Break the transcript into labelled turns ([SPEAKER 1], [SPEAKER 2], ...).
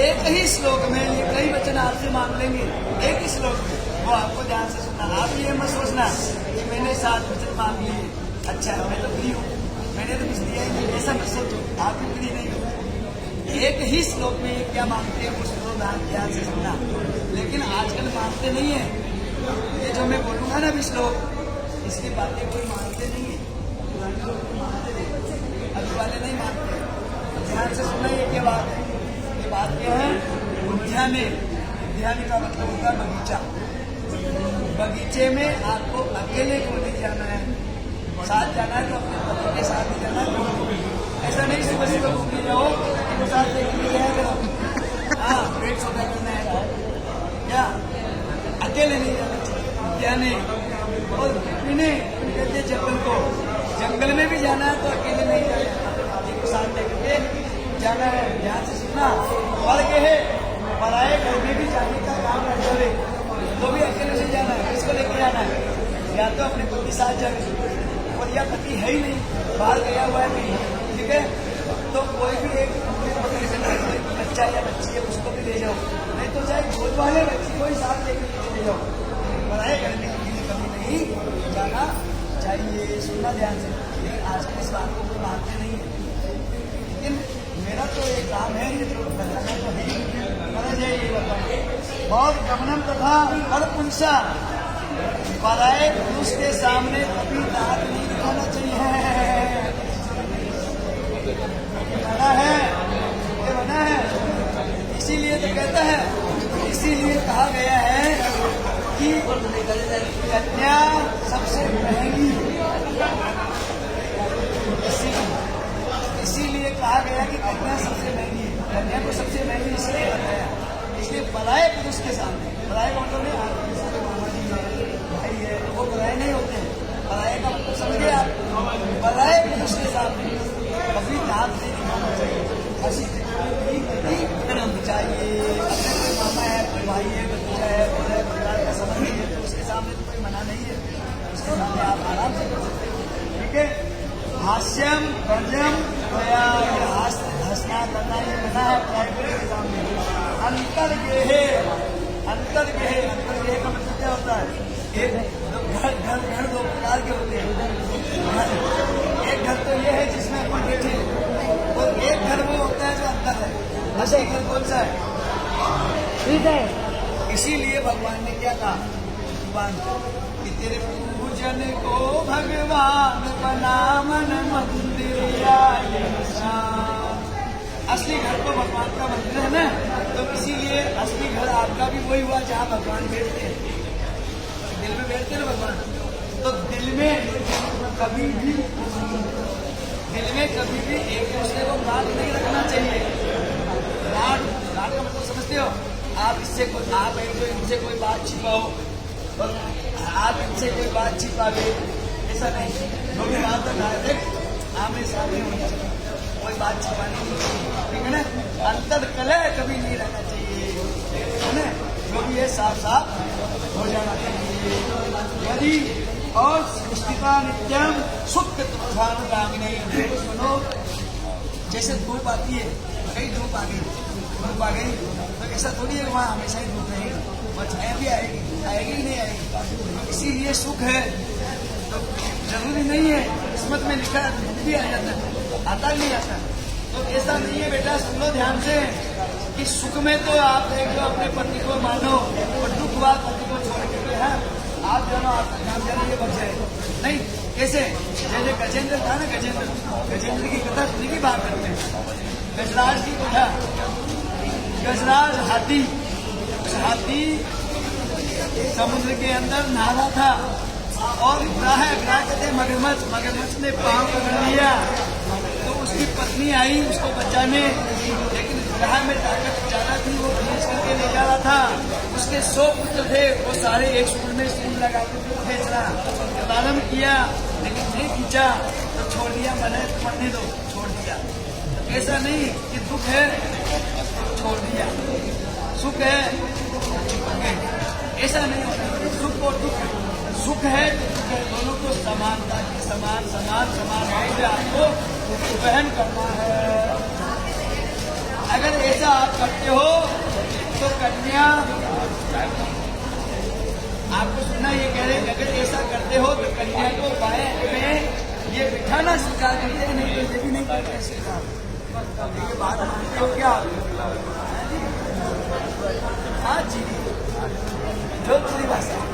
[SPEAKER 1] एक ही श्लोक में ये कई वचन आपसे मांग लेंगे, एक ही श्लोक में, वो आपको ध्यान से सुनना। आप ये मत सोचना कि मैंने 7 वचन मांग लिए, अच्छा मैं तो फ्री हूँ, मैंने तो कुछ दिया ही नहीं, ऐसा मत सोचो, आप भी फ्री नहीं हो। एक ही श्लोक में ये क्या मांगते हैं उस को ध्यान से सुनना। लेकिन आजकल मानते नहीं है, ये जो मैं बोलूंगा ना भी श्लोक, इसकी बातें कोई मानते नहीं है, अभी वाले नहीं मानते। ध्यान से सुना ये क्या बात है, ये बात क्या है, उद्याने, उद्याने का मतलब होता है बगीचा। बगीचे में आपको अकेले को नहीं जाना है, साथ जाना है तो अपने पति के साथ ही जाना है। ऐसा नहीं सुबह सुबह घूमने जाओ तो साथ लेके जाया करो, हाँ पेट छोटा करना है क्या, अकेले नहीं जाना चाहिए उद्याने। और कहते जंगल को, जंगल में भी जाना है तो अकेले नहीं जाना, एक साथ लेकर जाना है। ध्यान से सुनना, वर्ग है पराए घर में भी जाने का काम है, तो भी अकेले से जाना है, किसको लेके जाना है, या तो अपने पति साथ जाए, और या पति है ही नहीं, बाहर गया हुआ है कहीं, ठीक है, तो कोई भी एक बच्चा या बच्ची है उसको भी ले जाओ, नहीं तो चाहे गोद वाले बच्ची को ही साथ लेकर ले जाओ। पढ़ाई करने के लिए कभी नहीं जाना चाहिए, सुनना ध्यान से। लेकिन आज इस बात को कोई मानते नहीं है, लेकिन मेरा तो एक काम है, ये तो बताना तो है ही। और गमनम तथा हर पुंसा, पराए पुरुष के सामने कभी दांत नहीं दिखाना चाहिए, बना है, ये बना है। इसीलिए तो कहता है, इसीलिए कहा गया है कि कन्या सबसे महंगी, इसीलिए कहा गया कि कन्या सबसे महंगी, कन्या को सबसे महंगी इसलिए बताया, इसलिए पराए पुरुष के सामने, पराए का मतलब नहीं मामा जी है, भाई है, वो पराए नहीं होते हैं, पराए का मतलब समझे आप, पराए पुरुष के सामने कभी दांत नहीं दिखाना चाहिए, हंसी करना चाहिए। अपने कोई मामा है, कोई भाई है, कोई पूजा है, कोई परिवार का संबंध है, तो उसके सामने तो कोई मना नहीं है, उसके सामने आप आराम से कर सकते हैं, ठीक है। हास्यम गजम दया, हंसना करना ये मना है प्राइवेट के सामने। अंतर्गेहे, अंतर्गेहे, अंतर्गेह का मतलब क्या होता है, एक घर 2 प्रकार के होते हैं, एक घर तो ये है जिसमें अपन बैठे, और एक घर वो होता है जो अंदर है। अच्छा एक घर कौन सा है, हृदय। इसीलिए भगवान ने क्या कहा, भगवान कि तेरे पूजन को भगवान बना मन मंदिर, असली घर तो भगवान का मंदिर है ना, तो इसीलिए असली घर आपका भी वही हुआ जहाँ भगवान बैठते हैं, दिल में बैठते ना भगवान। तो दिल में कभी भी एक दूसरे को गांठ नहीं रखना चाहिए। गांठ का मतलब समझते हो, आप इससे कोई, आप एक तो इनसे कोई बात छिपाओ और आप इनसे कोई बात छिपावे, ऐसा नहीं, जो भी बात है डायरेक्ट आमने सामने होनी चाहिए, कोई बात छिपानी नहीं चाहिए, ठीक है ना। अंतर कलह कभी नहीं रहना चाहिए, है ना, जो भी है साफ साफ हो जाना चाहिए। यदि और स्थिता नित्यम सुख प्रधान कामिनी, सुनो जैसे धूप आती है, कहीं धूप आ गई तो ऐसा थोड़ी है वहाँ हमेशा ही धूप रहेगी, और छाया भी आएगी ही नहीं आएगी। इसीलिए सुख है तो जरूरी नहीं है, किस्मत में लिखा है धूप भी आ जाता है, आता नहीं आता, तो ऐसा नहीं है बेटा, सुन लो ध्यान से कि सुख में तो आप देख लो अपने पति को मानो, और दुख बाद पति को छोड़ के है आप जानो, आपका नाम जानो ये बच जाए नहीं। कैसे, जैसे गजेंद्र था ना, गजेंद्र की कथा सुनी की बात करते हैं, गजराज की कथा, गजराज हाथी समुद्र के अंदर नहा था, और ग्राह कहते मगरमच्छ ने पांव पकड़ लिया, तो उसकी पत्नी आई उसको बचाने, लेकिन ग्राह में ताकत ज्यादा थी, वो खींच करके ले जा रहा था। उसके 100 पुत्र थे, वो सारे एक सूर में सूर लगा के खींच रहा, प्रारंभ किया लेकिन नहीं खींचा, तो छोड़ दिया, मरने दो, छोड़ दिया। ऐसा नहीं कि दुख है छोड़ दिया, सुख है ऐसा नहीं होता, सुख और दुख, सुख है दोनों को समानता की समान आपको वहन करना है। अगर ऐसा आप करते हो तो कन्या, आपको सुनना ये कह रहे हैं, अगर ऐसा करते हो तो कन्या को बाएं में ये बिठाना स्वीकार करते हैं, नहीं तो ये भी नहीं करते स्वीकार। ये बात मानते हो क्या? हाँ जी, जोधपुरी भाषा।